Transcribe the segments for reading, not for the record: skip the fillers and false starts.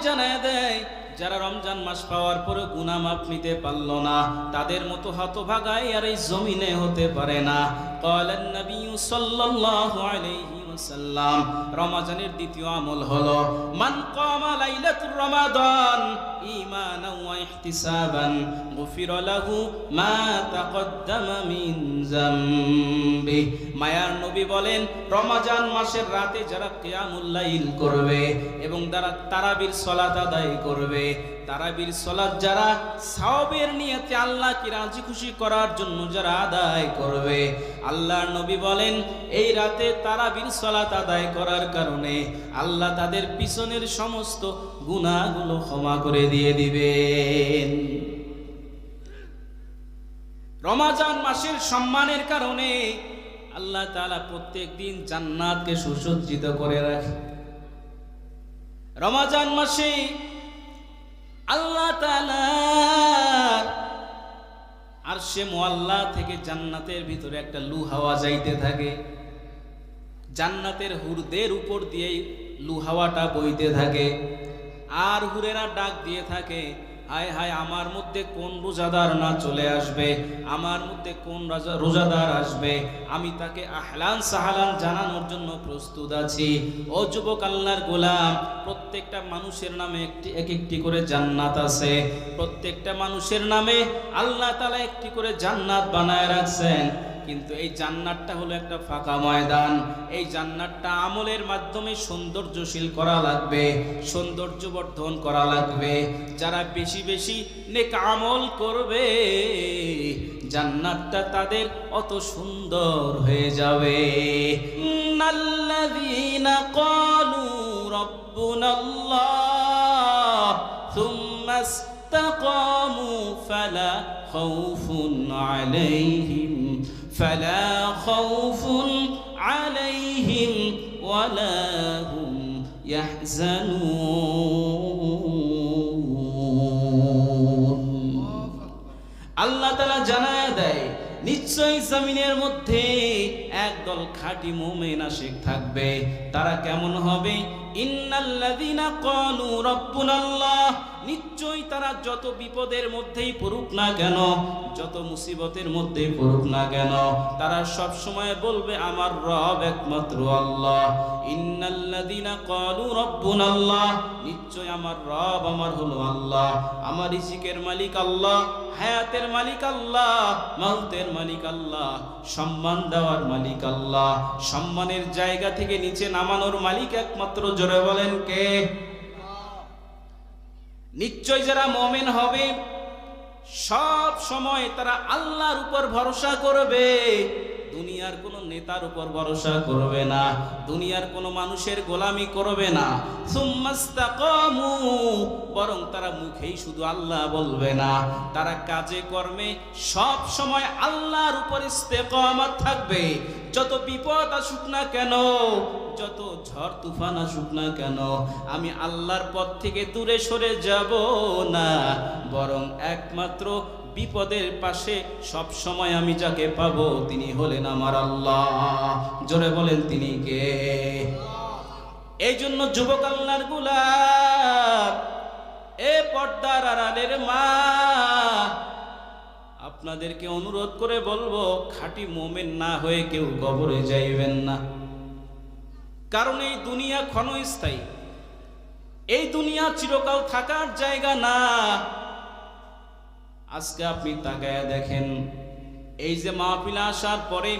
জানায় দেয় যারা রমজান মাস পাওয়ার পরে গুনাহ মাফ নিতে পারল না তাদের মতো হতভাগাই আর এই জমিনে হতে পারে না। ক্বালান নবী সাল্লাল্লাহু আলাইহি ওয়াসাল্লাম, রমজানের দ্বিতীয় আমল হলো মান কামা লাইলাতুর রমাদান ঈমানান ওয়া ইহতিসাবান গুফিরা লাহু মা তাকদ্দামা মিন যামবি। মায়ার নবী বলেন, রমজান মাসের রাতে যারা কিয়ামুল লাইল করবে এবং যারা তারাবির সালাত আদায় করবে, তারাবির সালাত যারা সওয়াবের নিয়তে আল্লাহকে রাজি খুশি করার জন্য যারা আদায় করবে, আল্লাহর নবী বলেন এই রাতে তারাবির সালাত আদায় করার কারণে আল্লাহ তাদের পিছনের সমস্ত গুনাহগুলো ক্ষমা করে দিয়ে দিবেন। রমজান মাসের সম্মানের কারণে আল্লাহ তাআলা প্রত্যেক দিন জান্নাতকে সুসজ্জিত করে রাখে। রমজান মাসে আল্লাহ তাআলা আরশে মুআল্লা থেকে জান্নাতের ভিতরে একটা লু হাওয়া যাইতে থাকে, জান্নাতের হুরদের উপর দিয়ে লু হাওয়াটা বইতে থাকে, আর হুরেরা ডাক দিয়ে থাকে, হায় হায় আমার মধ্যে কোন রোজাদার না চলে আসবে, আমার মধ্যে কোন রোজাদার আসবে, আমি তাকে আহলান সাহালান জানানোর জন্য প্রস্তুত আছি। ও যুবক আল্লাহর গোলাম, প্রত্যেকটা মানুষের নামে এক একটি করে জান্নাত আছে, প্রত্যেকটা মানুষের নামে আল্লাহ তাআলা একটি করে জান্নাত বানায় রাখছেন। কিন্তু এই জান্নাতটা হলো একটা ফাঁকা ময়দান। এই জান্নাতটা আমলের মাধ্যমে সৌন্দর্যশীল করা লাগবে, সৌন্দর্যবর্ধন করা লাগবে। যারা বেশি বেশি নেক আমল করবে জান্নাতটা তাদের অত সুন্দর হয়ে যাবে। ইন্নাল্লাযীনা ক্বালু রাব্বুনাল্লাহ সুম্মা ইসতাকামু ফালা খাউফুন আলাইহিম ওয়ালা হুম ইয়াহজানুন। আল্লাহ তাআলা জানায় দেয়, নিশ্চয়ই জমিনের মধ্যে একদল খাঁটি মুমিন আশিক থাকবে। তারা কেমন হবে? ইন্নাল্লাযীনা ক্বালু রাব্বুনাল্লাহ, নিশ্চয়ই তারা যত বিপদের মধ্যেই পড়ুক না কেন, যত মুসিবতের মধ্যেই পড়ুক না কেন, তারা সব সময় বলবে আমার রব একমাত্র আল্লাহ। ইন্নাল্লাযীনা ক্বালু রাব্বুনাল্লাহ, নিশ্চয় আমার রব আমার হলো আল্লাহ, আমার রিজিকের মালিক আল্লাহ, হায়াতের মালিক আল্লাহ, মাউতের মালিক আল্লাহ, সম্মান দেওয়ার মালিক আল্লাহ, সম্মানের জায়গা থেকে নিচে নামানোর মালিক একমাত্র। জোরে বলেন কে? নিশ্চয় যারা মুমিন হবে সব সময় তারা আল্লাহর উপর ভরসা করবে, দুনিয়ার কোন নেতার উপর ভরসা করবে না, দুনিয়ার কোন মানুষের গোলামি করবে না। সুম্মাস্তাকামু, বরং তারা মুখেই শুধু আল্লাহ বলবে না, তারা কাজে কর্মে সব সময় আল্লাহর উপর ইস্তেকামত থাকবে। যত বিপদ আসুক না কেন, যত ঝড় তুফান আসুক না কেন, আমি আল্লাহর পথ থেকে দূরে সরে যাব না, বরং একমাত্র বিপদের পাশে সব সময় আমি যাকে পাবো তিনি হলেন আমার আল্লাহ। জোরে বলেন তিনি কে? এই জন্য যুবক আল্লাহর গোলাম, এ পর্দার আড়ালের মা, আপনাদেরকে অনুরোধ করে বলবো, খাঁটি মুমিন না হয়ে কেউ কবরে যাইবেন না। কারণ এই দুনিয়া ক্ষণস্থায়ী, এই দুনিয়া চিরকাল থাকার জায়গা না। আজকে আপনি তাকায়া দেখেন, এই যে মাহফিলে আসার পরে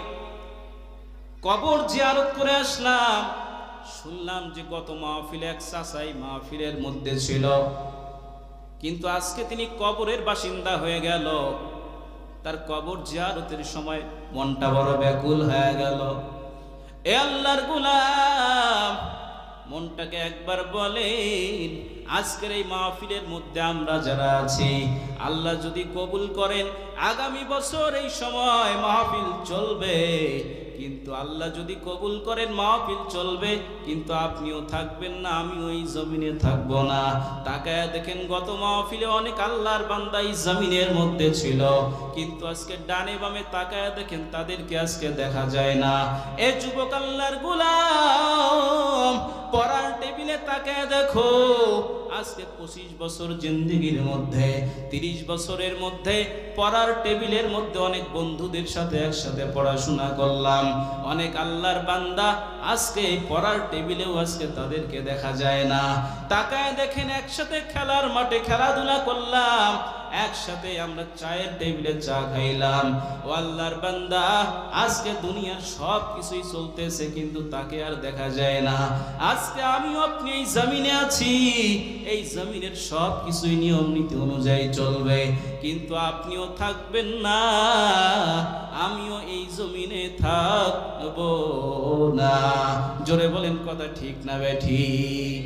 কবর জিয়ারত করে আসলাম, শুনলাম যে গত মাহফিলে এক চাচাই মাহফিলের মধ্যে ছিল, কিন্তু আজকে তিনি কবরের বাসিন্দা হয়ে গেল। তার কবর জিয়ারতের সময় মনটা বড় ব্যাকুল হয়ে গেল। এ আল্লাহর গোলাম, মনটাকে একবার বলেন, আজকের এই মাহফিলের মধ্যে আমরা যারা আছি, আল্লাহ যদি কবুল করেন আগামী বছর এই সময় মাহফিল চলবে, কিন্তু আল্লাহ যদি কবুল করেন মাহফিল চলবে, কিন্তু আপনিও থাকবেন না, আমি ওই জমিনে থাকবো না। তাকায়া দেখেন গত মাহফিলে অনেক আল্লাহর বান্দা এই জমিনের মধ্যে ছিল, কিন্তু আজকে ডানে বামে তাকায়া দেখেন তাদেরকে আজকে দেখা যায় না। এ যুবক আল্লাহর গোলাম, পড়ার টেবিলে তাকায়া দেখো, আজকে 25 বছর জিন্দেগির মধ্যে 30 বছরের মধ্যে পড়ার টেবিলের মধ্যে অনেক বন্ধুদের সাথে একসাথে পড়াশোনা করলাম, অনেক আল্লাহর বান্দা আজকে পড়ার টেবিলেও আজকে তাদেরকে দেখা যায় না। তাকায় দেখেন একসাথে খেলার মাঠে খেলাধুলা করলাম, একসাথে আমরা চায়ের টেবিলে চা খাইলাম। ও আল্লাহর বান্দা আজকে দুনিয়ার সব কিছুই চলতেছে কিন্তু তাকে আর দেখা যায় না। আজকে আমিও আপনি এই জমিনে আছি, এই জমিনের সব কিছুই নিয়ম নীতি অনুযায়ী চলবে, কিন্তু আপনিও থাকবেন না, আমিও এই জমিনে থাকবো না। জোরে বলেন কথা ঠিক না বে ঠিক?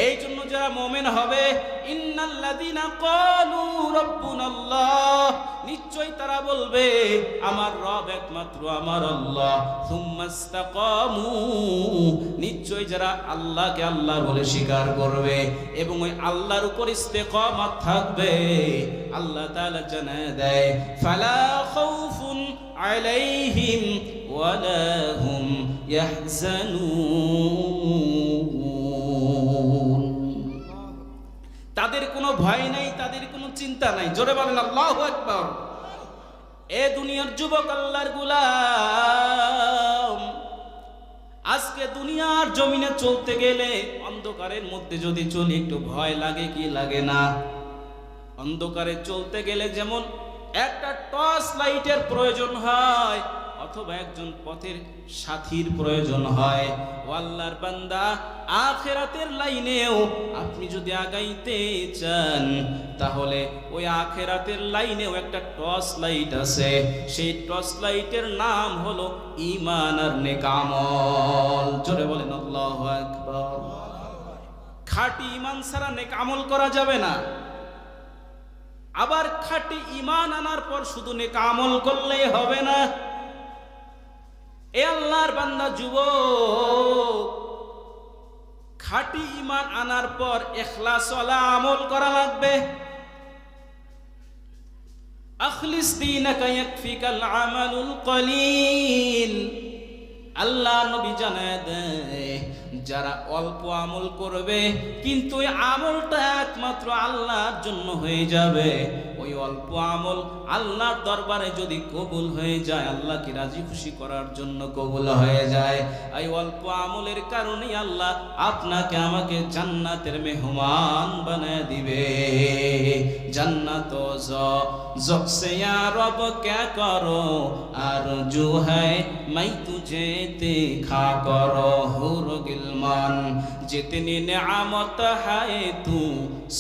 এই জন্য যারা মুমিন হবে, ইন্নাল্লাযীনা ক্বালু রাব্বুনাল্লাহ, নিশ্চয়ই তারা বলবে আমার রব একমাত্র আমার আল্লাহ। সুম্মাস্তাকামু, নিশ্চয়ই যারা আল্লাহকে আল্লাহ বলে স্বীকার করবে এবং ওই আল্লাহর উপর ইস্তেকামত থাকবে, আল্লাহ তাআলা জানায় দেয় ফালা খাউফুন আলাইহিম ওয়ালা হুম ইয়াহজানুন, তাদের কোনো ভয় নাই, তাদের কোনো চিন্তা নাই। জোরে বলেন আল্লাহু আকবার। এ দুনিয়ার যুবক আল্লাহর গোলাম, আজকে দুনিয়ার জমিনে চলতে গেলে অন্ধকারের মধ্যে যদি চলি একটু ভয় লাগে কি লাগে না? অন্ধকারে চলতে গেলে যেমন একটা টর্চ লাইটের প্রয়োজন হয় অথবা একজন পথের সাথীর প্রয়োজন হয়, ও আল্লাহর বান্দা আখিরাতের লাইনেও আপনি যদি আগাইতে চান তাহলে ওই আখিরাতের লাইনেও একটা টর্চ লাইট আছে, সেই টর্চ লাইটের নাম হলো ঈমান আর নেক আমল। জোরে বলেন আল্লাহু আকবার। খাঁটি ঈমান ছাড়া নেক আমল করা যাবে না, আবার খাঁটি ঈমান আনার পর শুধু নেক আমল করলেই হবে না। এ আল্লাহর বান্দা যুবক, খাঁটি ঈমান আনার পর ইখলাসওয়ালা আমল করা লাগবে। আখলিস দীনাকা ইয়াকফিকাল আমালুল কলিল, আল্লাহ নবী জানায় দেয় যারা অল্প আমল করবে কিন্তু ওই আমলটা একমাত্র আল্লাহর জন্য হয়ে যাবে, ওই অল্প আমল আল্লাহর দরবারে যদি কবুল হয়ে যায়, আল্লাহকে রাজি খুশি করার জন্য কবুল হয়ে যায়, এই অল্প আমলের কারণেই আল্লাহ আপনাকে আমাকে জান্নাতের মেহমান বানায় দিবে। জান্নাত জবসে ইয়া রব ক্যা করো আরজু হ্যায় মাই তুঝে দেখা করো হুর गिलमान जितनी नेमत है तू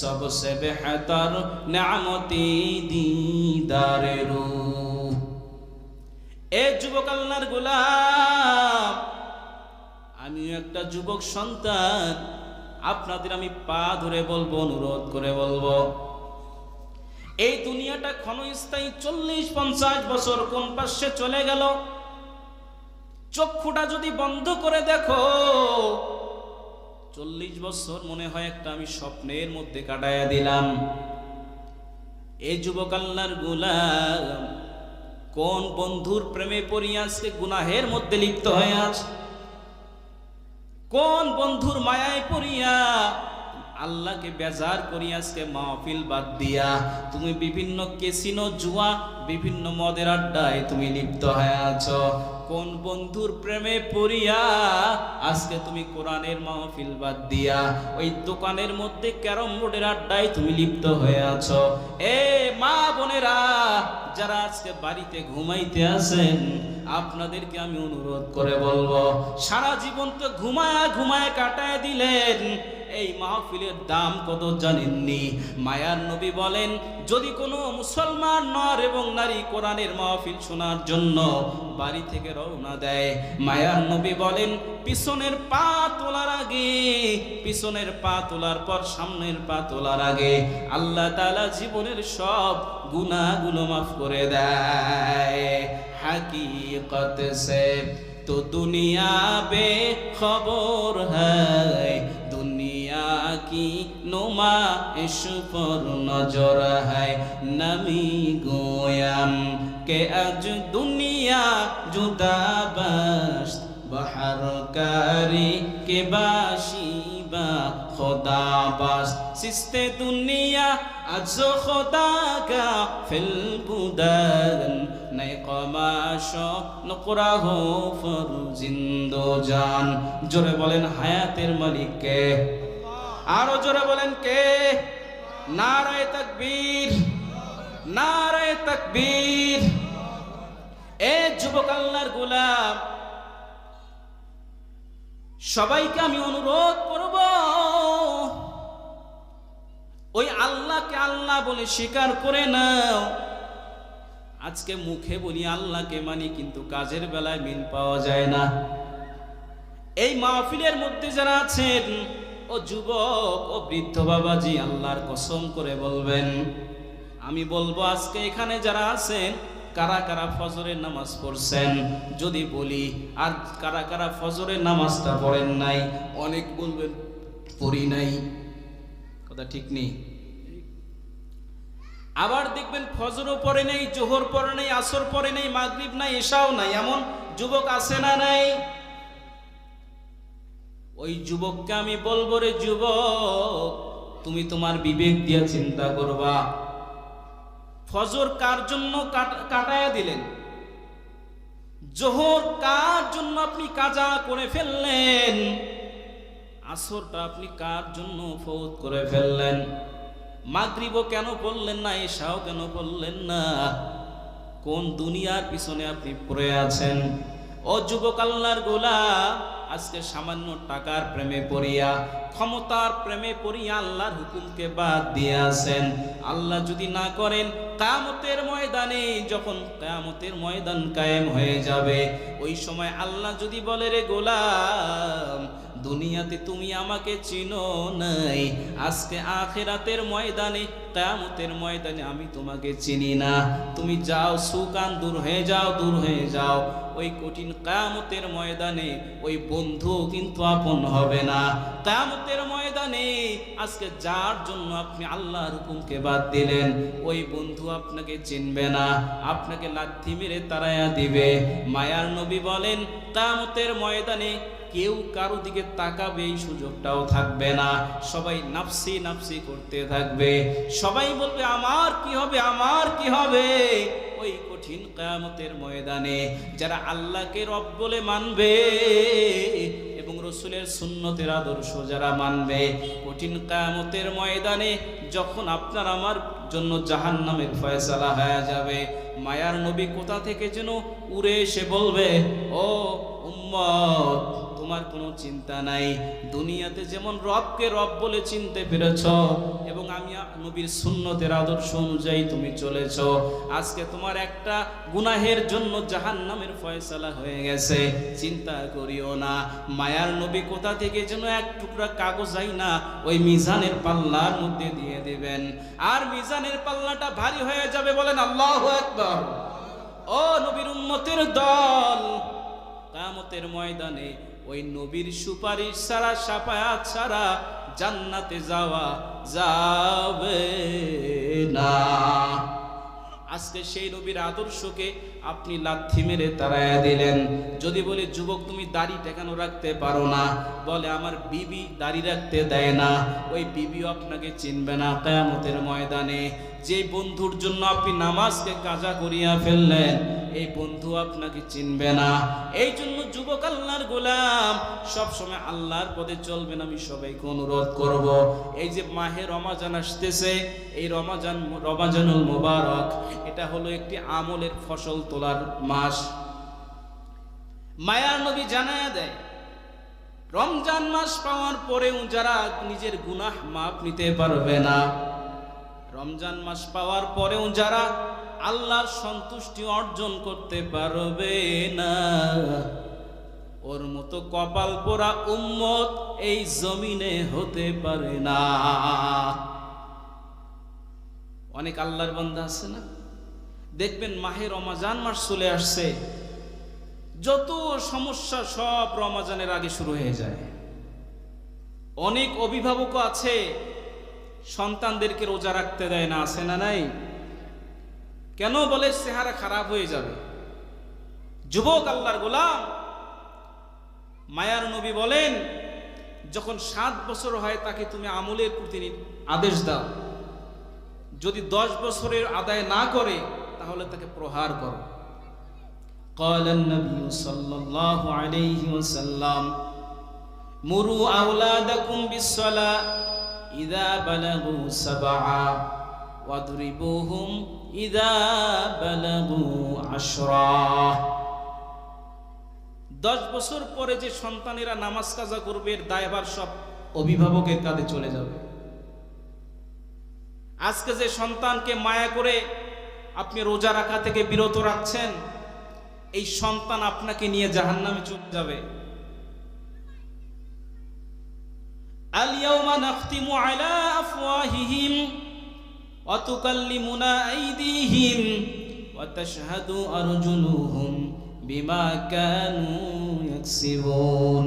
सबसे बेहतर नेमती दीदार रूह। ए যুবক আল্লাহর গোলাম, আমি একটা যুবক সন্তান, আপনাদের আমি পা ধরে বলবো, অনুরোধ করে বলবো, এই দুনিয়াটা ক্ষণস্থায়ী, 40-50 বছর কোন পাশে চলে গেল। চক্ষুটা যদি বন্ধ করে দেখো, 40 বছর মনে হয় একটা আমি স্বপ্নের মধ্যে কাটায়া দিলাম। এই যুবক আল্লাহর গোলাম, কোন বন্ধুর প্রেমে পড়িয়া আজকে গুনাহের মধ্যে লিপ্ত হয়ে আছে? কোন বন্ধুর মায়ায় পড়িয়া আল্লাহকে বেজার করিয়া আজকে মাহফিল বাদ দিয়া তুমি বিভিন্ন ক্যাসিনো, জুয়া, বিভিন্ন মদের আড্ডায় তুমি লিপ্ত হয়ে আছো? কোন বন্ধুর প্রেমে পড়িয়া আজকে তুমি কোরআনের মাহফিল বাদ দিয়া ওই দোকানের মধ্যে ক্যারম বোর্ডের আড্ডায় তুমি লিপ্ত হয়ে আছো? এ মা বোনেরা, যারা আজকে বাড়িতে ঘুমাইতে আছেন, আপনাদেরকে আমি অনুরোধ করে বলবো, সারা জীবন তো ঘুমায়া ঘুমায়া কাটায় দিলেন, এই মাহফিলের দাম কত জানেননি? মায়ার নবী বলেন, যদি কোনো মুসলমান নর এবং নারী কোরআনের মাহফিল শোনার জন্য বাড়ি থেকে রওনা দেয়, মায়ার নবী বলেন পিছনের পা তোলার আগে, পিছনের পা তোলার পর সামনের পা তোলার আগে আল্লাহ তাআলা জীবনের সব গুনাহগুলো মাফ করে দেয়। हकीकत से तो दुनिया बेखबर है, दुनिया की नुमाइश पर नजर है, नमी गोयम के आज दुनिया जुदा बस्त बहर कारी के बाशी बा खुदा बस सिस्ते दुनिया अजो खुदा का फिल बुदन नए कमाशो नकुरा हो फरजिंदो जान। जोरे बोलेन हायातेर मालिक के, आरो जोरे बोलेन के। नारे तकबीर, नारे तकबीर। ए যুবক আল্লাহর গোলাম, সবাইকে আমি অনুরোধ করব, ওই আল্লাহকে আল্লাহ বলে স্বীকার করে নাও। আজকে মুখে বলি আল্লাহকে মানি, কিন্তু কাজের বেলায় মিল পাওয়া যায় না। এই মাহফিলের মধ্যে যারা আছেন, ও যুবক ও বৃদ্ধ বাবাজি, আল্লাহর কসম করে বলবেন, আমি বলবো আজকে এখানে যারা আছেন, কারা কারা ফজরের নামাজ পড়ছেন যদি বলি, আর কারা কারা ফজরের নামাজটা পড়েন নাই? অনেক বলবেন পড়ি নাই, কথা ঠিক নেই। আবার দেখবেন ফজরও পড়ে নেই, জোহর পড়ে নেই, আসর পড়ে নেই, মাগরিব নাই, এশাও নাই। এমন যুবক আছে না নাই? ওই যুবককে আমি বলবো, রে যুবক, তুমি তোমার বিবেক দিয়ে চিন্তা করবা। ফজর কার জন্য কাটায়া দিলেন? জোহর কার জন্য আপনি কাজা করে ফেললেন? আসরটা আপনি কার জন্য ফৌত করে ফেললেন? মাগরিবও কেন পড়লেন না? এশাও কেন পড়লেন না? কোন দুনিয়ার পিছনে আপনি পড়ে আছেন? ও যুবক আল্লাহর গোলাম, আজকে সামান্য টাকার প্রেমে পড়িয়া, ক্ষমতার প্রেমে পড়িয়া আল্লাহর হুকুমকে বাদ দিয়ে আছেন। আল্লাহ যদি না করেন, কিয়ামতের ময়দানে, যখন কিয়ামতের ময়দান কায়েম হয়ে যাবে, ওই সময় আল্লাহ যদি বলে, রে গোলাম, দুনিয়াতে তুমি আমাকে চিনো নাই, আজকে আখিরাতের ময়দানে, কিয়ামতের ময়দানে আমি তোমাকে চিনি না, তুমি যাও, সুকান দূর হয়ে যাও, দূর হয়ে যাও। ওই কঠিন কিয়ামতের ময়দানে ওই বন্ধু কিন্তু আপন হবে না। কিয়ামতের ময়দানে আজকে যার জন্য আপনি আল্লাহর হুকুমকে বাদ দিলেন, ওই বন্ধু আপনাকে চিনবে না, আপনাকে লাথি মেরে তাড়াইয়া দিবে। মায়ার নবী বলেন, কিয়ামতের ময়দানে কেউ কারো দিকে তাকাবে এই সুযোগটাও থাকবে না। সবাই নাফসি নাফসি করতে থাকবে, সবাই বলবে আমার কি হবে, আমার কি হবে। ওই কঠিন কিয়ামতের ময়দানে যারা আল্লাহকে রব বলে মানবে এবং রাসূলের সুন্নতের আদর্শ যারা মানবে, কঠিন কিয়ামতের ময়দানে যখন আপনার আমার জন্য জাহান্নামের ফয়সালা হয়ে যাবে, মায়ার নবী কোথা থেকে যেন উড়ে এসে বলবে, ও উম্মত, তোমার কোনো চিন্তা নাই, দুনিয়াতে যেমন রবকে রব বলে চিনতে পেরেছ এবং আমি নবীর সুন্নতের আদর্শ অনুযায়ী তুমি চলেছ, আজকে তোমার একটা গুনাহের জন্য জাহান্নামের ফয়সালা হয়ে গেছে, চিন্তা করিও না। মায়ার নবী কোথা থেকে যেন এক টুকরা কাগজ আইনা ওই মিজানের পাল্লার মধ্যে দিয়ে দিবেন, আর মিজানের পাল্লাটা ভারী হয়ে যাবে। বলেন আল্লাহু আকবার। ও নবীর উম্মতের দল, কিয়ামতের ময়দানে ওই নবীর সুপারিশ ছাড়া, শাফায়াত ছাড়া জান্নাতে যাওয়া যাবে না। আজকে সেই নবীর আদর্শকে আপনি লাথি মেরে তাড়াইয়া দিলেন। যদি বলে, যুবক তুমি দাড়িটা কেন রাখতে পারো না? বলে, আমার বিবি দাড়ি রাখতে দেয় না। ওই বিবিও আপনাকে চিনবে না কিয়ামতের ময়দানে। যে বন্ধুর জন্য আপনি নামাজকে কাজা করিয়া ফেললেন, এই বন্ধু আপনাকে চিনবে না। এই জন্য যুবক আল্লাহর গোলাম, সবসময় আল্লাহর পথে চলবেন। আমি সবাইকে অনুরোধ করব, এই যে মাহে রমাজান আসতেছে, এই রমাজানুল মুবারক, এটা হলো একটি আমলের ফসল তোলার মাস। মায়ার নবী জানায়া দেয়, রমজান মাস পাওয়ার পরেও যারা নিজের গুনাহ মাপ নিতে পারবে না, রমজান মাস পাওয়ার পরেও যারা আল্লাহর সন্তুষ্টি অর্জন করতে পারবে না, ওর মতো কপাল পোড়া উম্মত এই জমিনে হতে পারে না। অনেক আল্লাহর বান্দা আছে না, দেখবেন মাহে রমজান মাস চলে আসছে, যত সমস্যা সব রমজানের আগে শুরু হয়ে যায়। অনেক অভিভাবক আছে সন্তানদেরকে রোজা রাখতে দেয় না, আছে না নাই? কেন? বলে চেহারা খারাপ হয়ে যাবে। যুবক আল্লাহর গোলাম, মায়ার নবী বলেন, যখন 7 বছর হয় তাকে তুমি আমলের প্রতি আদেশ দাও, যদি 10 বছরের আদায় না করে তাহলে তাকে প্রহার করো। قال النبي صلى الله عليه وسلم مروا أولادكم بالصلاة إذا بلغوا 7 واضربوهم إذا بلغوا 10। 10 বছর পরে যে সন্তানেরা নামাজ কাজা করবে এর দায়ভার সব অভিভাবকের কাঁধে চলে যাবে। আজকে যে সন্তানকে মায়া করে আপনি রোজা রাখা থেকে বিরত রাখছেন, এই সন্তান আপনাকে নিয়ে জাহান্নামে চলে যাবে। আল ইয়াউমা নাখতিমু আলা আফওয়াহিহিম ওয়া তুকাল্লিমুনা আইদিহিম ওয়া তাশহাদু আরজুলুহুম বিমা কানু ইয়াকসিবুন।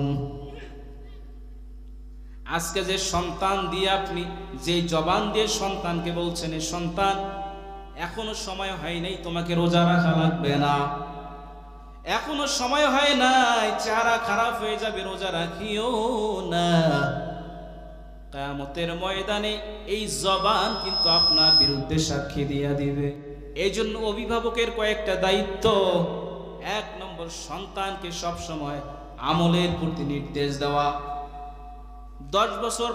আজকে যে সন্তান দিয়ে আপনি যে জবান দিয়ে সন্তানকে বলছেন, এই সন্তান এখনো সময় হয় নাই, তোমাকে রোজা রাখা লাগবে না, এখনো সময় হয় নাই, চেহারা খারাপ হয়ে যাবে, রোজা রাখিও না। কিয়ামতের ময়দানে এই জবান কিন্তু আপনার বিরুদ্ধে সাক্ষী দিয়া দিবে। এই জন্য অভিভাবকের কয়েকটা দায়িত্ব। 1 নম্বর, সন্তানকে সব সময় আমলের প্রতি নির্দেশ দেওয়া। 10 বছর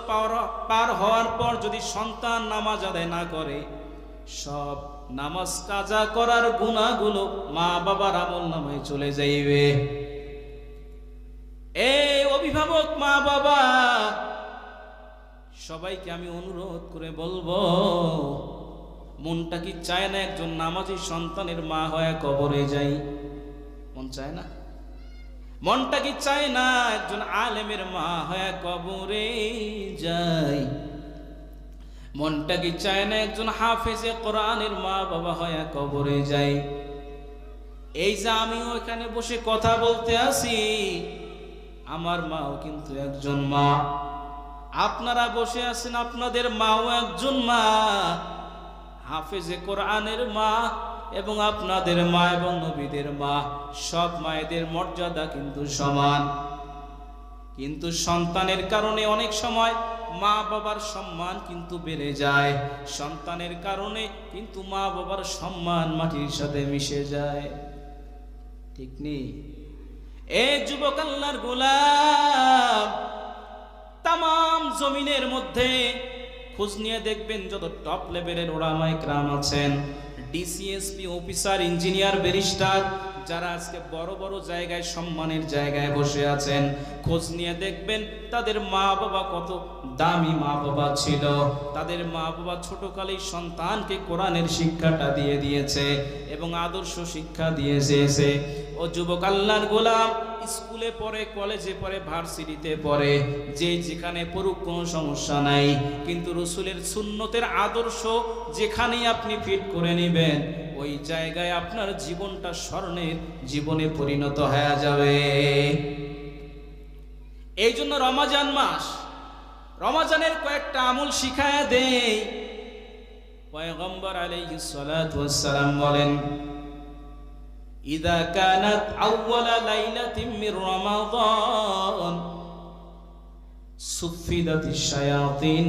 পার হওয়ার পর যদি সন্তান নামাজ আদায় না করে, সব নামাজ কাজা করার গুনাহগুলো মা বাবার আমল নামায় চলে যাইবে। এই অভিভাবক মা বাবা সবাইকে আমি অনুরোধ করে বলবো, মনটা কি চায় না একজন নামাজি সন্তানের মা হয়ে কবরে যাই? মন চায় না? মনটা কি চায় না একজন আলেমের মা হয়ে কবরে যাই? মনটা কি চায় না একজন হাফেজে কোরআনের মা বাবা হয়ে কবরে যাই? এই যে আমিও এখানে বসে কথা বলতে আসি, আমার মাও কিন্তু একজন মা। আপনারা বসে আছেন, আপনাদের মাও একজন মা, হাফেজে কোরআনের মা, এবং আপনাদের মা এবং নবীদের মা, সব মায়েদের মর্যাদা কিন্তু সমান। কিন্তু সন্তানের কারণে অনেক সময় মা বাবার সম্মান কিন্তু বেড়ে যায়, সন্তানের কারণে কিন্তু মা বাবার সম্মান মাটির সাথে মিশে যায়। ঠিক নেই? এই যুবক আল্লাহর গোলাম, তামাম জমিনের মধ্যে খোঁজ নিয়ে দেখবেন যত টপ লেভেলের ওলামায়ে কেরাম আছেন, ডিসিএসপি অফিসার, ইঞ্জিনিয়ার, ব্যারিস্টার, যারা আজকে বড় বড় জায়গায় সম্মানের জায়গায় বসে আছেন, খোঁজ নিয়ে দেখবেন তাদের মা বাবা কত দামি মা বাবা ছিল। তাদের মা বাবা ছোটকালেই সন্তানকে কোরআনের শিক্ষাটা দিয়ে দিয়েছে এবং আদর্শ শিক্ষা দিয়েছে। ও যুবক আল্লাহর গোলাম, স্কুলে পড়ে, কলেজে পড়ে, ভার্সিটিতে পড়ে, যে যেখানে পড়ুক কোনো সমস্যা নাই, কিন্তু রাসূলের সুন্নতের আদর্শ যেখানেই আপনি ফিট করে নেবেন, ওই জায়গায় আপনার জীবনটা স্বর্ণের জীবনে পরিণত হয়ে যাবে। এই জন্য রমজান মাস, রমজানের কয়েকটা আমল শিখায়া দেই। পয়গম্বর আলাইহিস সালাতু ওয়াস সালাম বলেন, ইযা কানাত আউওয়ালা লাইলাতিন মির রমাদান সুফিদাতিশ শায়াতিন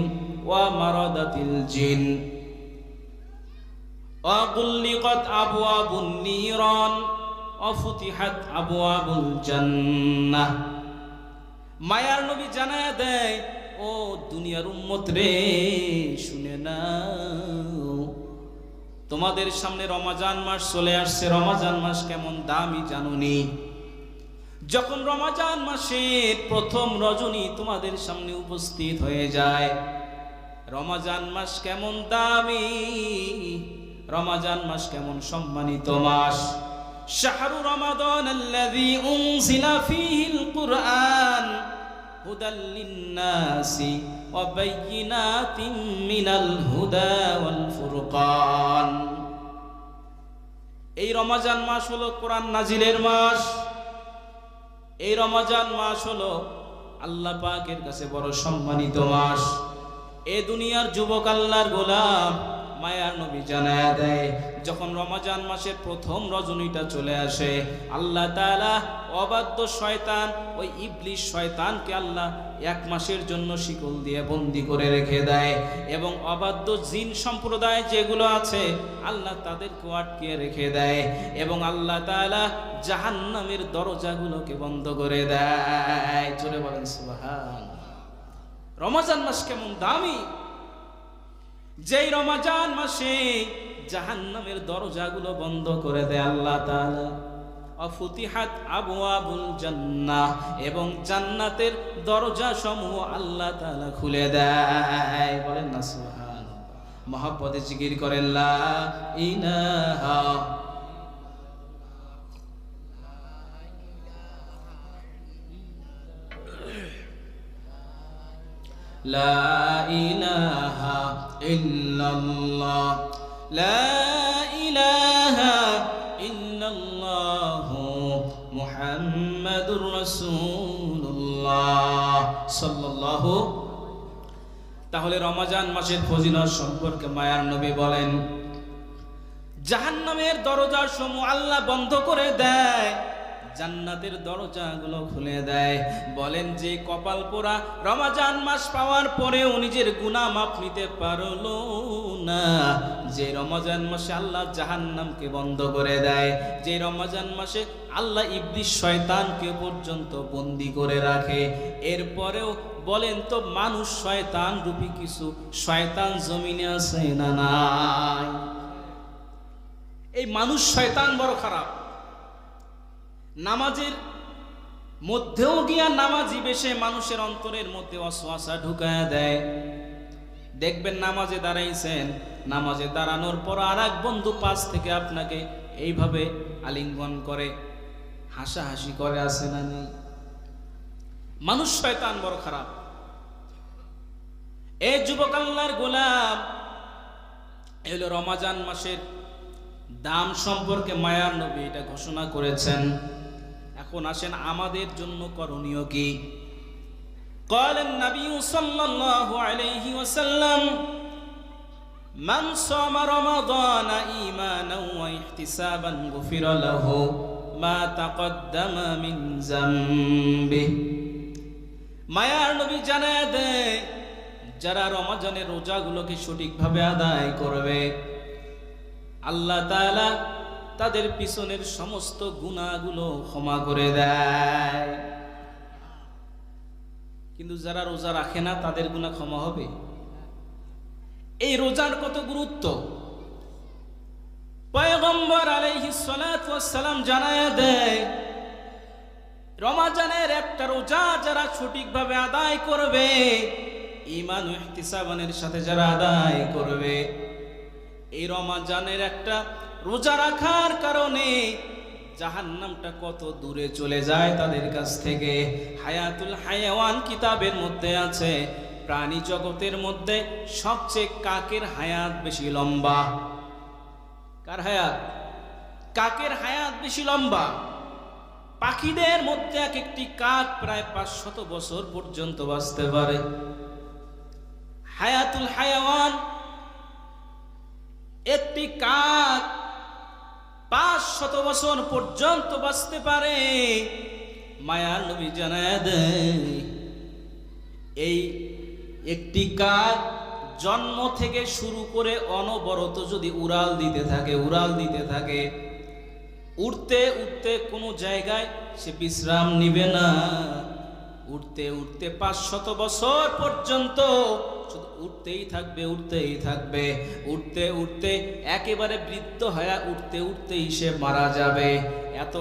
ওয়া মারাদাতিল জিন ওয়া গুল্লিকাত আবওয়াবুন নিরান ওয়া ফুতিহাত আবওয়াবুল জান্নাহ। মায়ার নবী জানায়া দেয়, ও দুনিয়ার উম্মত রে, শুনে নাও, তোমাদের সামনে রমজান মাস চলে আসছে। রমজান মাস কেমন দামি জানুনি? যখন রমজান মাসের প্রথম রজনী তোমাদের সামনে উপস্থিত হয়ে যায়, রমজান মাস কেমন দামি, রমজান মাস কেমন সম্মানিত মাস। শাহরু রমাদান আল্লাযী উনজিলা ফীহিল কুরআন হুদাল লিন্নাসি ওয়া বায়্যিনাতিন মিনাল হুদা ওয়াল ফুরকান। এই রমজান মাস হলো কোরআন নাজিলের মাস। এই রমজান মাস হলো আল্লাহ পাকের কাছে বড় সম্মানিত মাস। এ দুনিয়ার যুবক আল্লাহর গোলাম, মায়ার নবী জানায়া দেয় যখন রমজান মাসের প্রথম রজনীটা চলে আসে আল্লাহ তাআলা অবাধ্য শয়তান ওই ইবলিস শয়তানকে আল্লাহ 1 মাসের জন্য শিকল দিয়ে বন্দী করে রেখে দেয় এবং অবাধ্য জিন সম্প্রদায় যেগুলো আছে আল্লাহ তাদেরকে আটকে রেখে দেয় এবং আল্লাহ তাআলা জাহান্নামের দরজাগুলোকে বন্ধ করে দেয়। জোরে বলেন সুবহান। রমজান মাস কেমন দামি, যেই রমজান মাসে জাহান্নামের দরজাগুলো বন্ধ করে দেয় আল্লাহ তাআলা। অফুতিহাত আবওয়াবুল জান্নাহ, এবং জান্নাতের দরজা সমূহ আল্লাহ তাআলা খুলে দেয়। বলেন না সুবহান। মহব্বতে জিকির করেন লা ইলাহা লা ইলাহা ইল্লাল্লাহ লা ইলাহা ইল্লাল্লাহ মুহাম্মাদুর রাসূলুল্লাহ সাল্লাল্লাহু। তাহলে রমজান মাসের ফজিলত সম্পর্কে মায়ার নবী বলেন জাহান্নামের দরজা সমূহ আল্লাহ বন্ধ করে দেয়, জান্নাতের দরজাগুলো খুলে দেয়। বলেন যে কপাল পোড়া রমজান মাস পাওয়ার পরেও নিজের গুনাহ মাফ নিতে পারলো না, যে রমজান মাসে আল্লাহ জাহান্নামকে বন্ধ করে দেয়, যে রমজান মাসে আল্লাহ ইবলিস শয়তানকে পর্যন্ত বন্দী করে রাখে, এরপরেও বলেন তো মানুষ শয়তান রূপী কিছু শয়তান জমিনে আছে না নাই? এই মানুষ শয়তান বড় খারাপ। নামাজের মধ্যেও গিয়া নামাজি বেশে মানুষের অন্তরের মধ্যে ওয়াসওয়াসা ঢুকায়া দেয়। দেখবেন নামাজে দাঁড়াইছেন, নামাজে দাঁড়ানোর পর আর এক বন্ধু পাশ থেকে আপনাকে এইভাবে আলিঙ্গন করে, হাসাহাসি করে, আসে না নেই? মানুষ শয়তান বড় খারাপ। এই যুবক আল্লাহর গোলাম, এলো রমজান মাসের দাম সম্পর্কে মায়ার নবী এটা ঘোষণা করেছেন। এখন আসেন আমাদের জন্য করণীয় কি? ক্বালান নবী সাল্লাল্লাহু আলাইহি ওয়াসাল্লাম মান সামা রমাদান ঈমানান ওয়া ইহতিসাবান গুফিরা লাহু মা তাকদ্দামা মিন যামবিহি। মায়ার নবী জানায় দেয় যারা রমজানের রোজাগুলোকে সঠিকভাবে আদায় করবে আল্লাহ তাআলা তাদের পিছনের সমস্ত গুনাহগুলো ক্ষমা করে দেয়। কিন্তু যারা রোজা রাখে না তাদের গুনাহ ক্ষমা হবে? এই রোজার কত গুরুত্ব পয়গম্বর আলাইহিস সালাতু ওয়াস সালাম জানায়া দেয় রমজানের একটা রোজা যারা সঠিকভাবে আদায় করবে, ঈমান ও ইহতিসাবের সাথে যারা আদায় করবে, এই রমজানের একটা রোজা রাখার কারণে জাহান্নামটা কত দূরে চলে যায় তাদের কাছ থেকে। হায়াতুল হায়াওয়ান কিতাবের মধ্যে আছে প্রাণী জগতের মধ্যে সবচেয়ে কাকের হায়াত বেশি লম্বা। কার হায়াত? কাকের হায়াত বেশি লম্বা। পাখিদের মধ্যে এক একটি কাক প্রায় 500 বছর পর্যন্ত বাঁচতে পারে। হায়াতুল হায়াওয়ান, একটি কাক 500 বছর পর্যন্ত বাঁচতে পারে। মায়ার নবী জানায় দেয় এই একটি কাক জন্ম থেকে শুরু করে অনবরত যদি উড়াল দিতে থাকে, উড়তে উড়তে কোনো জায়গায় সে বিশ্রাম নিবে না, উড়তে উড়তে 500 বছর পর্যন্ত শুধু উঠতেই থাকবে, উঠতে উঠতে একেবারে বৃদ্ধ হয়ে উঠতেই সে মারা যাবে। এত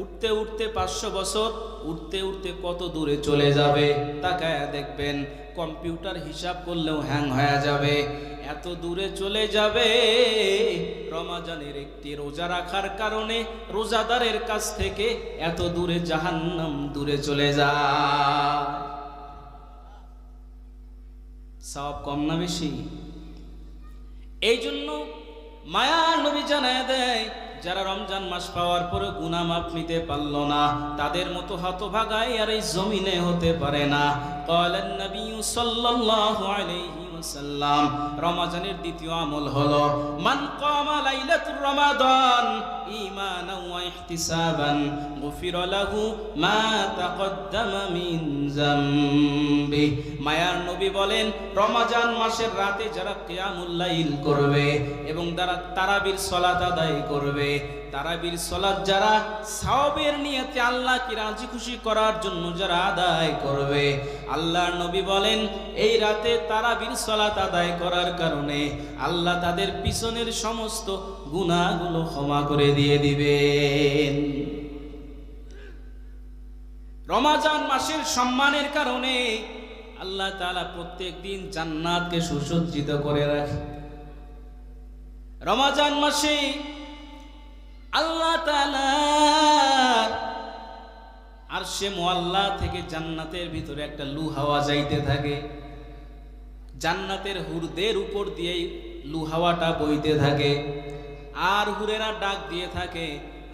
উঠতে উঠতে 500 বছর উঠতে উঠতে কত দূরে চলে যাবে তাকায় দেখবেন, কম্পিউটার হিসাব করলেও হ্যাং হয়ে যাবে, এত দূরে চলে যাবে। রমজানের একটি রোজা রাখার কারণে রোজাদারের কাছ থেকে এত দূরে জাহান্নাম দূরে চলে যায়। সওয়াব কম না বেশি? এই জন্য মায়ার নবী জানায় দেয় যারা রমজান মাস পাওয়ার পরে গুনাহ মাফ নিতে পারল না তাদের মতো হতভাগাই আর এই জমিনে হতে পারে না। ক্বালান নবী সাল্লাল্লাহু আলাইহি ওয়াসাল্লাম। রমজানের দ্বিতীয় আমল হলো মান কামা লাইলাতুর রমাদান ঈমানান ওয়া ইহতিসাবান গুফিরা লাহু মা তাকদ্দামা মিন যামবি। মায়ার নবী বলেন, রমজান মাসের রাতে যারা কিয়ামুল লাইল করবে এবং যারা তারাবির সালাত আদায় করবে, তারাবির সালাত যারা সওয়াবের নিয়তে আল্লাহকে রাজি খুশি করার জন্য যারা আদায় করবে, আল্লাহর নবী বলেন এই রাতে তারাবির সালাত আদায় করার কারণে আল্লাহ তাদের পিছনের সমস্ত গুনাহগুলো ক্ষমা করে দিয়ে দিবেন। রমজান মাসের সম্মানের কারণে আল্লাহ তাআলা প্রত্যেক দিন জান্নাতকে সুসজ্জিত করে রাখে। রমজান মাসে আল্লাহ তাআলা আরশে মুআল্লা থেকে জান্নাতের ভিতরে একটা লু হাওয়া যাইতে থাকে। জান্নাতের হুরদের উপর দিয়ে লু হাওয়াটা বইতে থাকে, আর হুরেরা ডাক দিয়ে থাকে,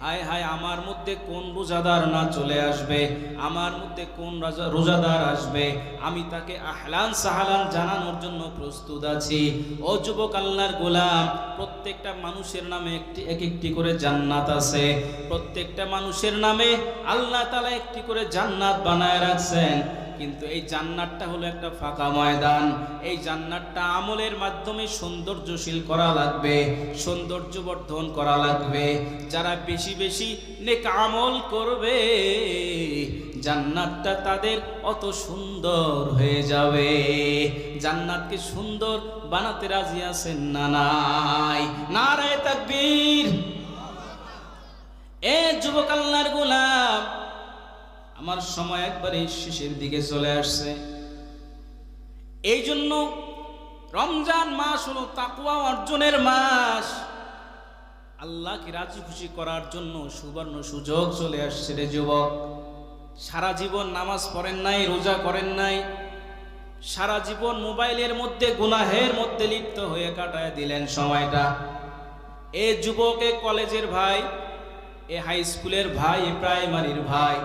হায় হায় আমার মধ্যে কোন রোজাদার না চলে আসবে, আমার মধ্যে কোন রোজাদার আসবে, আমি তাকে আহলান সাহালান জানানোর জন্য প্রস্তুত আছি। ও যুবক আল্লাহর গোলাম, প্রত্যেকটা মানুষের নামে এক একটি করে জান্নাত আছে। প্রত্যেকটা মানুষের নামে আল্লাহ তাআলা একটি করে জান্নাত বানায় রাখছেন, কিন্তু এই জান্নাতটা হলো একটা ফাঁকা ময়দান। এই জান্নাতটা আমলের মাধ্যমে সৌন্দর্যশীল করা লাগবে, সৌন্দর্যবর্ধন করা লাগবে। যারা বেশি বেশি নেক আমল করবে, জান্নাতটা তাদের অত সুন্দর হয়ে যাবে। জান্নাতকে সুন্দর বানাতে রাজি আছেন না নাই? নারায়ে তাকবীর। এ যুবক আল্লাহর গোলাম, আমার সময় একবারে শেষের দিকে চলে আসছে। এই জন্য রমজান মাস হলো তাকওয়া অর্জনের মাস। আল্লাহকে রাজি খুশি করার জন্য সুবর্ণ সুযোগ চলে আসছে রে যুবক। সারা জীবন নামাজ পড়েন নাই, রোজা করেন নাই, সারা জীবন মোবাইলের মধ্যে গুনাহের মধ্যে লিপ্ত হয়ে কাটায় দিলেন সময়টা। এ যুবক, এ কলেজের ভাই, এ হাই স্কুলের ভাই, এ প্রাইমারির ভাই,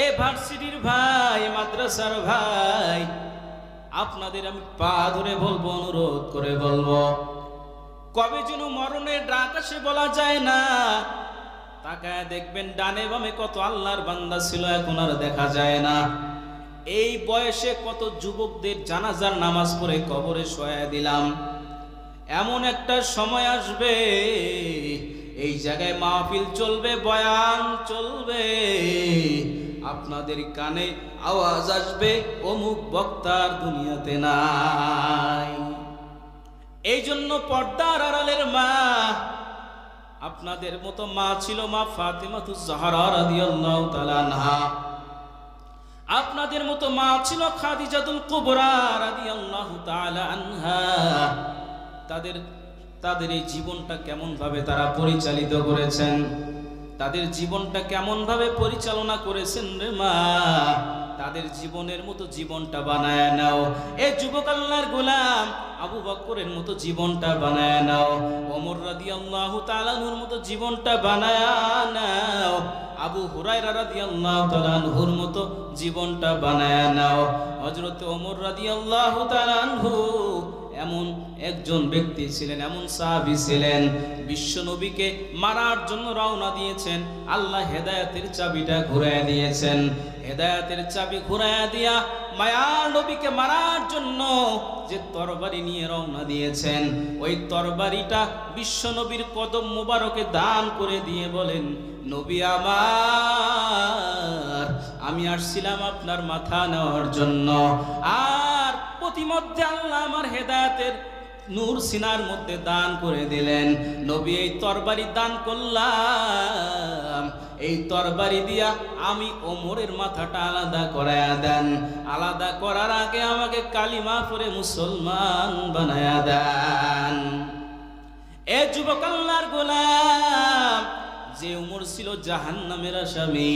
এ ভার্সিটির ভাই, মাদ্রাসার ভাই, আপনাদের আমি পা ধরে বলবো, অনুরোধ করে বলবো, কবে যেন মরণের ডাক আসে বলা যায় না। তাকায় দেখবেন ডানে বামে কত আল্লাহর বান্দা ছিল, এখন আর দেখা যায় না। এই বয়সে কত যুবকদের জানাজার নামাজ পড়ে কবরে শোয়া দিলাম। এমন একটা সময় আসবে, এই জায়গায় মাহফিল চলবে, বয়ান চলবে, আপনাদের কানে আওয়াজ আসবে অমুক বক্তার দুনিয়াতে নাই। এই জন্য পর্দার আড়ালের মা, আপনাদের মতো মা ছিল মা ফাতেমাতুজ জাহরা রাদিয়াল্লাহু তাআলা আনহা, আপনাদের মতো মা ছিল খাদিজাতুল কুবরা রাদিয়াল্লাহু তাআলা আনহা। তাদের এই জীবনটা কেমন ভাবে তারা পরিচালিত করেছেন, তাদের জীবনটা কেমন ভাবে পরিচালনা করেছেন রে মা। তাদের জীবনের মতো জীবনটা বানায় নাও। এ যুবক আল্লাহর গোলাম, আবু বকরের মতো জীবনটা বানায় নাও, ওমর রাদিয়াল্লাহু তাআলা আনহুর মতো জীবনটা বানায় নাও, আবু হুরায়রা রাদিয়াল্লাহু তাআলা আনহুর মতো জীবনটা বানায় নাও। হযরত ওমর রাদিয়াল্লাহু তাআলা আনহু এমন একজন ব্যক্তি ছিলেন, এমন সাহাবী ছিলেন, বিশ্ব নবীকে মারার জন্য রওনা দিয়েছেন, আল্লাহ হেদায়েতের চাবিটা ঘুরায় দিয়েছেন। হেদায়েতের চাবি ঘুরায়া দিয়া মায়ার নবীকে মারার জন্য যে তরবারি নিয়ে রওনা দিয়েছেন, ওই তরবারিটা বিশ্ব নবীর কদম মোবারকে দান করে দিয়ে বলেন, নবী আমার, আমি আসছিলাম আপনার মাথা নেওয়ার জন্য, আর প্রতিমধ্যে আল্লাহ আমার হেদায়েতের নূর সিনার মধ্যে দান করে দিলেন। নবী, এই তরবারি দান করলাম, এই তরবারি দিয়া আমি ওমরের মাথাটা আলাদা করায়া দেন, আলাদা করার আগে আমাকে কালিমা পড়ে মুসলমান বানায়া দেন। এ যুবক আল্লাহর গোলাম, যে ওমর ছিল জাহান্নামের আসামি,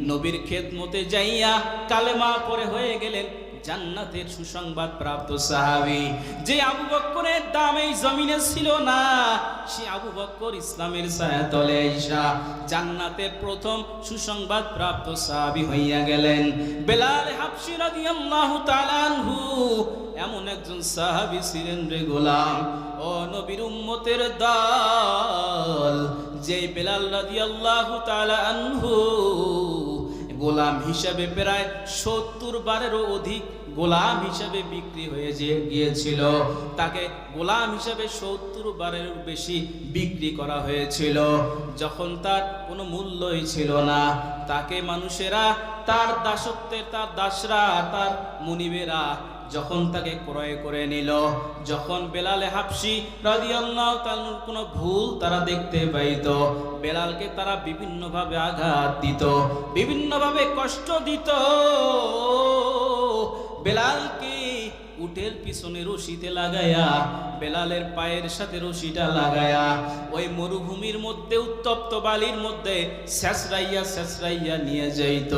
নবীর খেদমতে যাইয়া কালেমা পড়ে হয়ে গেলেন জান্নাতের সুসংবাদ প্রাপ্ত সাহাবী। যে আবু বকরের দাম এই জমিনে ছিল না, সে আবু বকর ইসলামের ছায়াতলে আইসা জান্নাতের প্রথম সুসংবাদ প্রাপ্ত সাহাবী হইয়া গেলেন। বেলাল হাবশী রাদিয়াল্লাহু তাআলা আনহু এমন একজন সাহাবী ছিলেন রে গোলাম। ও নবীর উম্মতের দল, যে বেলাল রাদিয়াল্লাহু তাআলা আনহু গোলাম হিসাবে প্রায় 70 বারেরও অধিক গোলাম হিসাবে বিক্রি হয়ে গিয়েছিল, তাকে গোলাম হিসাবে 70 বারের বেশি বিক্রি করা হয়েছিল। যখন তার কোনো মূল্যই ছিল না, তাকে মানুষেরা, তার দাসত্বের, তার দাসরা, তার মুনিবেরা যখন তাকে ক্রয় করে নিল, যখন বেলালে হাবশি রাদিয়াল্লাহু তাআলার কোনো ভুল তারা দেখতে পাইত, বেলালকে তারা বিভিন্নভাবে আঘাত দিত, বিভিন্নভাবে কষ্ট দিত। বেলালকে উটের পিছনে রশিতে লাগায়া, বেলালের পায়ের সাথে রশিটা লাগায়া ওই মরুভূমির মধ্যে, উত্তপ্ত বালির মধ্যে ছেঁচড়াইয়া ছেঁচড়াইয়া নিয়ে যাইত।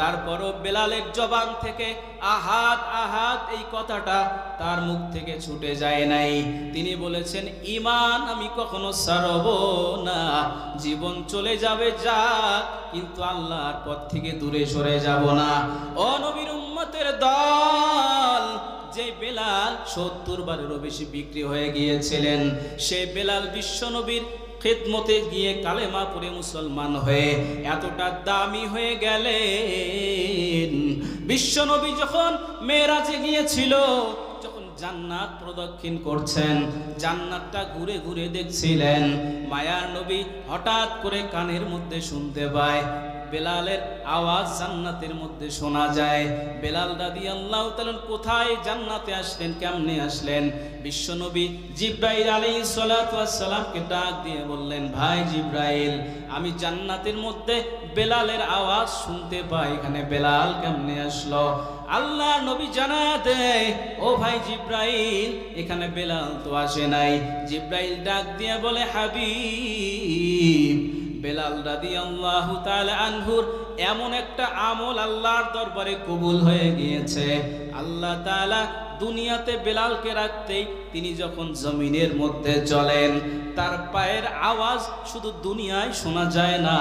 তারপরও বেলালের জবান থেকে আহাত আহাত এই কথাটা তার মুখ থেকে ছুটে যায় নাই। তিনি বলেছেন, ঈমান আমি কখনো ছাড়ব না, জীবন চলে যাবে যাক, কিন্তু আল্লাহর পথ থেকে দূরে সরে যাব না। ও নবীর উম্মতের দল, যে বেলাল 70 বারেরও বেশি বিক্রি হয়ে গিয়েছিলেন, সে বেলাল বিশ্বনবীর খেদমতে গিয়ে কালেমা পড়ে মুসলমান হয়ে এতটা দামি হয়ে গেলেন। বিশ্বনবী যখন মেরাজে গিয়েছিল, যখন জান্নাত প্রদক্ষিণ করছেন, জান্নাতটা ঘুরে ঘুরে দেখছিলেন, মায়ার নবী হঠাৎ করে কানের মধ্যে শুনতে পায় বেলালের আওয়াজ জান্নাতের মধ্যে শোনা যায়। বেলাল রাদিয়াল্লাহু তাআলা কোথায় জান্নাতে আসলেন, কেমনে আসলেন? বিশ্বনবী জিবরাইল আলাইহিস সালাতু ওয়াস সালামকে ডাক দিয়ে বললেন, ভাই জিবরাইল, আমি জান্নাতের মধ্যে বেলালের আওয়াজ শুনতে পাই, এখানে বেলাল কেমনে আসলো? আল্লাহ নবী জানায়া দেয়, ও ভাই জিবরাইল, এখানে বেলাল তো আসে নাই। জিবরাইল ডাক দিয়ে বলে, হাবিব, বেলাল রাদিয়াল্লাহু তাআলা আনহুর এমন একটা আমল আল্লাহর দরবারে কবুল হয়ে গিয়েছে, আল্লাহ তাআলা দুনিয়াতে বেলালকে রাখতেই তিনি যখন জমিনের মধ্যে চলেন, তার পায়ের আওয়াজ শুধু দুনিয়ায় শোনা যায় না,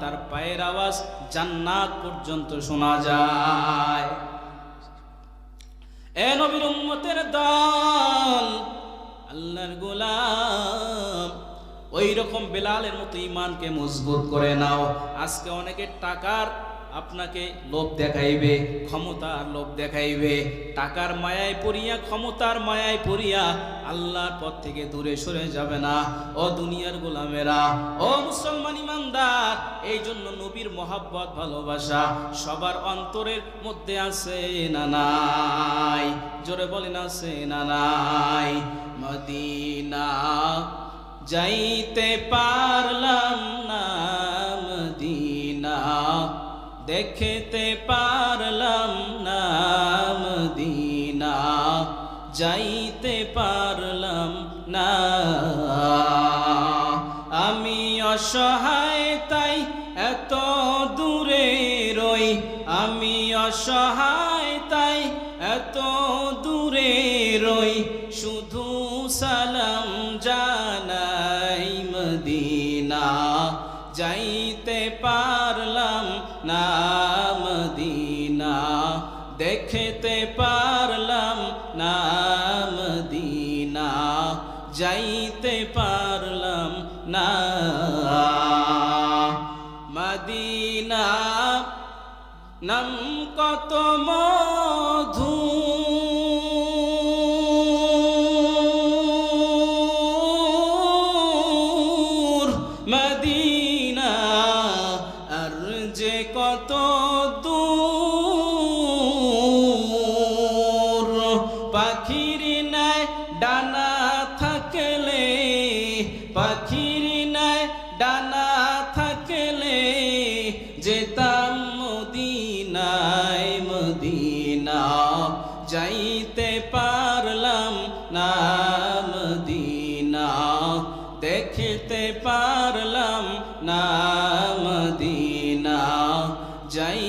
তার পায়ের আওয়াজ জান্নাত পর্যন্ত শোনা যায়। এ নবীর উম্মতের দল, আল্লাহর গোলাম, ওই রকম বেলালের মতো ঈমানকে মজবুত করে নাও। আজকে অনেকে টাকার আপনাকে লোভ দেখাইবে, ক্ষমতার লোভ দেখাইবে, টাকার মায়ায় পড়িয়া, ক্ষমতার মায়ায় পড়িয়া আল্লাহর পথ থেকে দূরে সরে যাবে না। ও দুনিয়ার গোলামেরা, ও মুসলমান ইমানদার, এই জন্য নবীর মহব্বত, ভালোবাসা সবার অন্তরের মধ্যে আছে না নাই? জোরে বলেন, আছে না নাই? মদিনা যাইতে পারলাম না, মদিনা দেখতে পারলাম না, মদিনা যাইতে পারলাম না। আমি অসহায় তাই এত দূরে রই, আমি অসহায় তাই এত দূরে রই, শুধু সালাম জানাই, মদিনা যাইতে পারলাম না, মদিনা দেখতে পারলাম না, মদিনা যাইতে পারলাম না। মদিনা নাম কত মধু, মদিনা আর যে কত দূর, পাখির নাই ডানা থাকলে, পাখির নাই ডানা থাকলে যেতাম মদিনায়, মদিনা যাইতে পারলাম না, মদিনা দেখতে পারলাম না, মদিনা যাই